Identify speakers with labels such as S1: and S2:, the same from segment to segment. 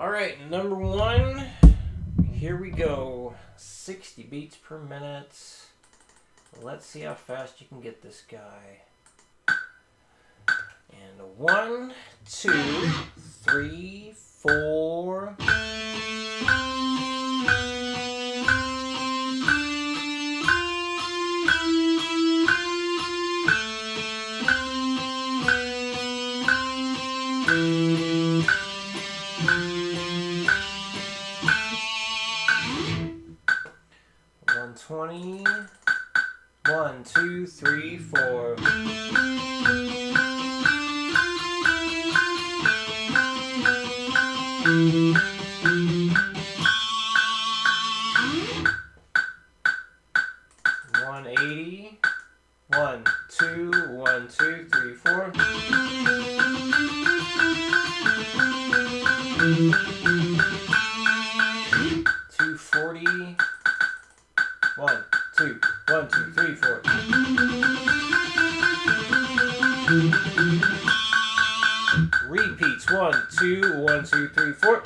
S1: Alright, number one. Here we go. 60 beats per minute. Let's see how fast you can get this guy. And 1, 2, 3, 4. One 20. 1, 2, 3, 4. One 80. 1, 2, 1, 2, 3, 4. 240. 1, 2, 1, 2, 3, 4. Repeats 1, 2, 1, 2, 3, 4.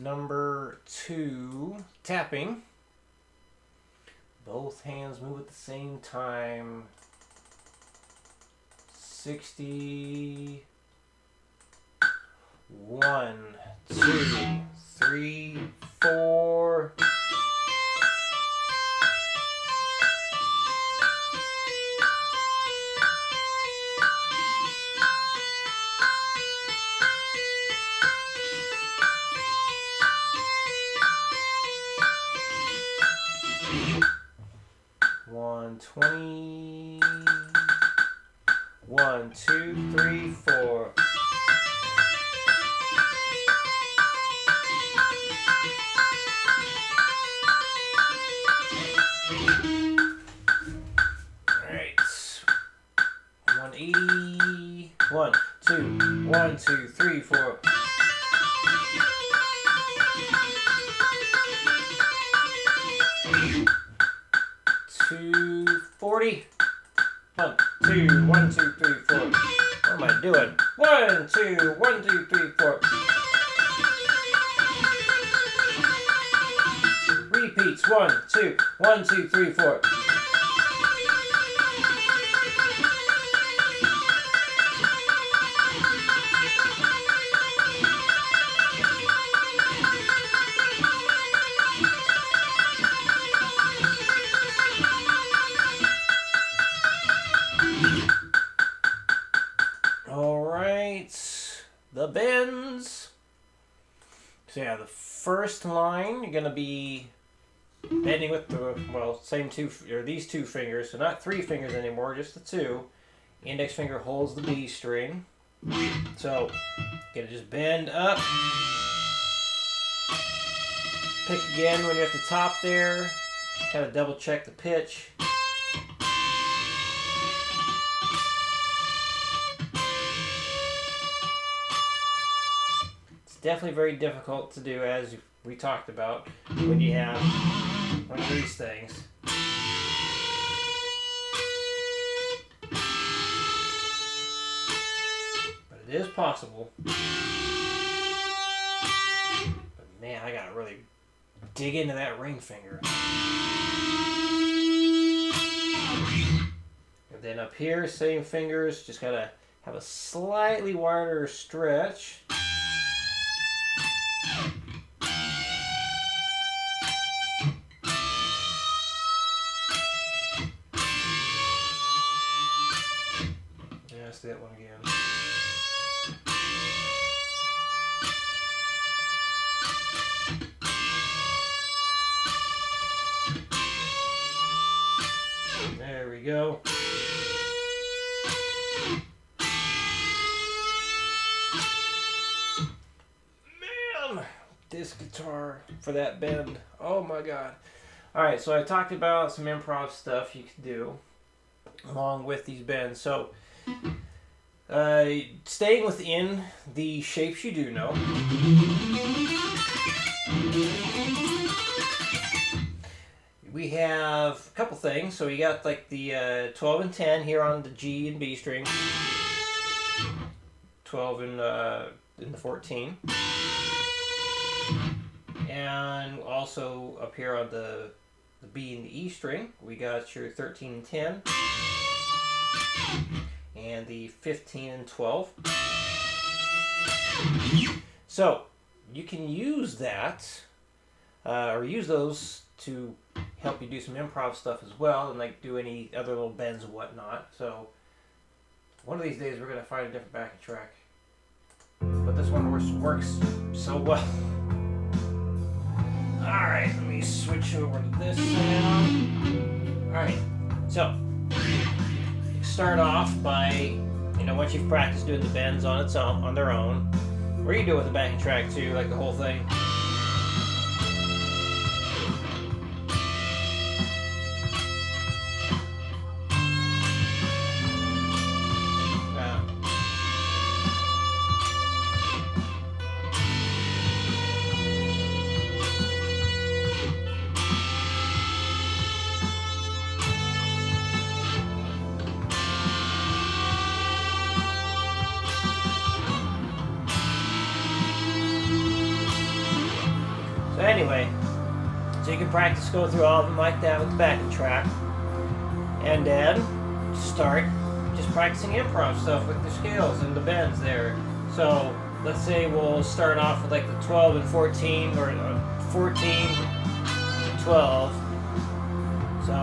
S1: Number 2, tapping. Both hands move at the same time. 60. 1, 2, 3, 4. One 20. 1, 2, 3, 4. Alright. 180. 1, 2, 1, 2, 3, 4. 240. 1, 2, 1, 2, 3, 4. What am I doing? 1, 2, 1, 2, 3, 4. Repeats 1, 2, 1, 2, 3, 4. The bends. So yeah, the first line you're gonna be bending with the same two or these two fingers, so not 3 fingers anymore, just the 2. Index finger holds the B string. So you're gonna just bend up. Pick again when you're at the top there. Kind of double check the pitch. Definitely very difficult to do, as we talked about, when you have one of these things. But it is possible. But man, I gotta really dig into that ring finger. And then up here, same fingers, just gotta have a slightly wider stretch. Let's do that one again. There we go. Man, this guitar for that bend. Oh my god. Alright, so I talked about some improv stuff you can do along with these bends. So Staying within the shapes you do know. We have a couple things. So we got like the 12 and 10 here on the G and B string. 12 in the 14. And also up here on the B and the E string, we got your 13 and 10. And the 15 and 12. So you can use that, or use those to help you do some improv stuff as well, and like do any other little bends and whatnot. So one of these days we're gonna find a different backing track, but this one works so well. All right, let me switch over to this sound. All right, so start off by, once you've practiced doing the bends on their own, or you do it with the backing track too, like the whole thing. Anyway, so you can practice go through all of them like that with the backing track, and then start just practicing improv stuff with the scales and the bends there. So let's say we'll start off with like the 12 and 14, or 14 and 12. So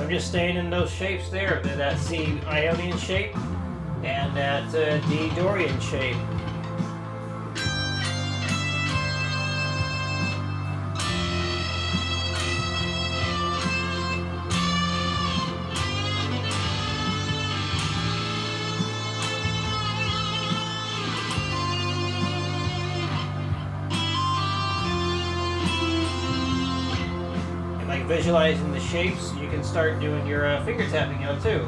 S1: I'm just staying in those shapes there, that C Ionian shape and that D Dorian shape. Visualizing the shapes, you can start doing your finger tapping out too.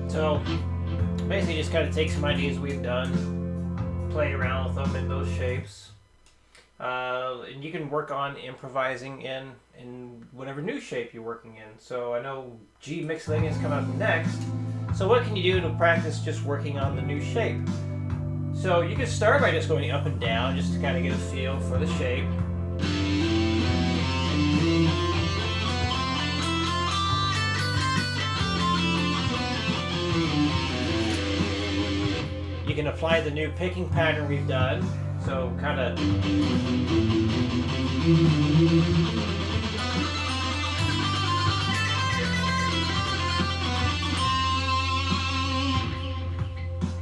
S1: So basically just kind of take some ideas we've done, play around with them in those shapes, and you can work on improvising in whatever new shape you're working in. So I know G Mixolydian's coming up next, so what can you do to practice just working on the new shape? So you can start by just going up and down just to kind of get a feel for the shape. You can apply the new picking pattern we've done, so kind of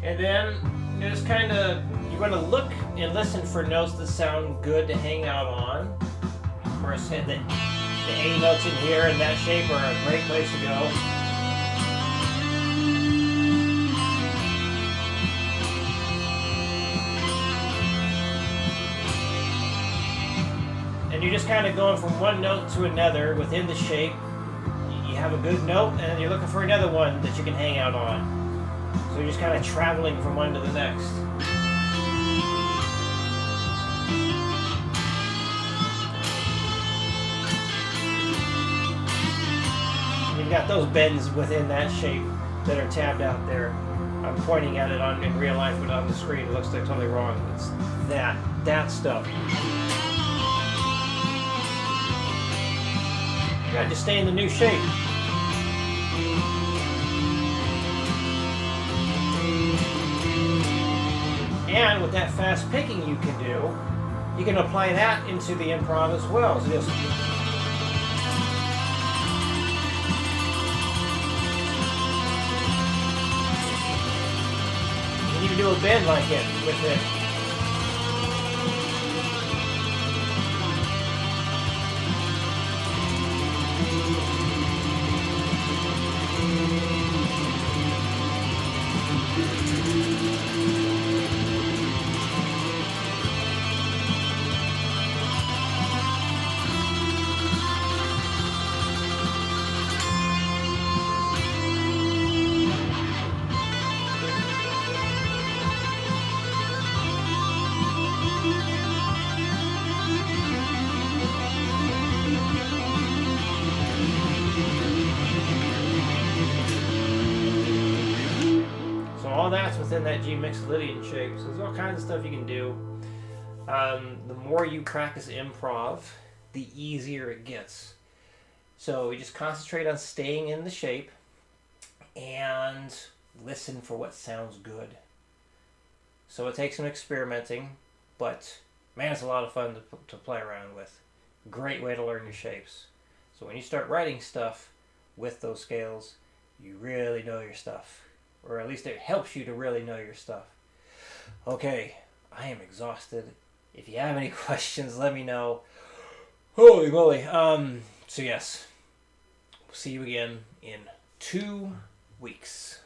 S1: and then just kind of you want to look and listen for notes that sound good to hang out on. Of course, the A notes in here and that shape are a great place to go. And you're just kind of going from one note to another within the shape. You have a good note, and then you're looking for another one that you can hang out on. So you're just kind of traveling from one to the next. You've got those bends within that shape that are tabbed out there. I'm pointing at it in real life, but on the screen it looks like totally wrong. It's that stuff. You gotta just stay in the new shape. And with that fast picking you can do, you can apply that into the improv as well. So just you can do a bend like it with it. All that's within that G Mixolydian shape. So there's all kinds of stuff you can do. The more you practice improv, the easier it gets. So you just concentrate on staying in the shape and listen for what sounds good. So it takes some experimenting, but man, it's a lot of fun to play around with. Great way to learn your shapes. So when you start writing stuff with those scales, you really know your stuff. Or at least it helps you to really know your stuff. Okay, I am exhausted. If you have any questions, let me know. Holy moly. So yes, we'll see you again in 2 weeks.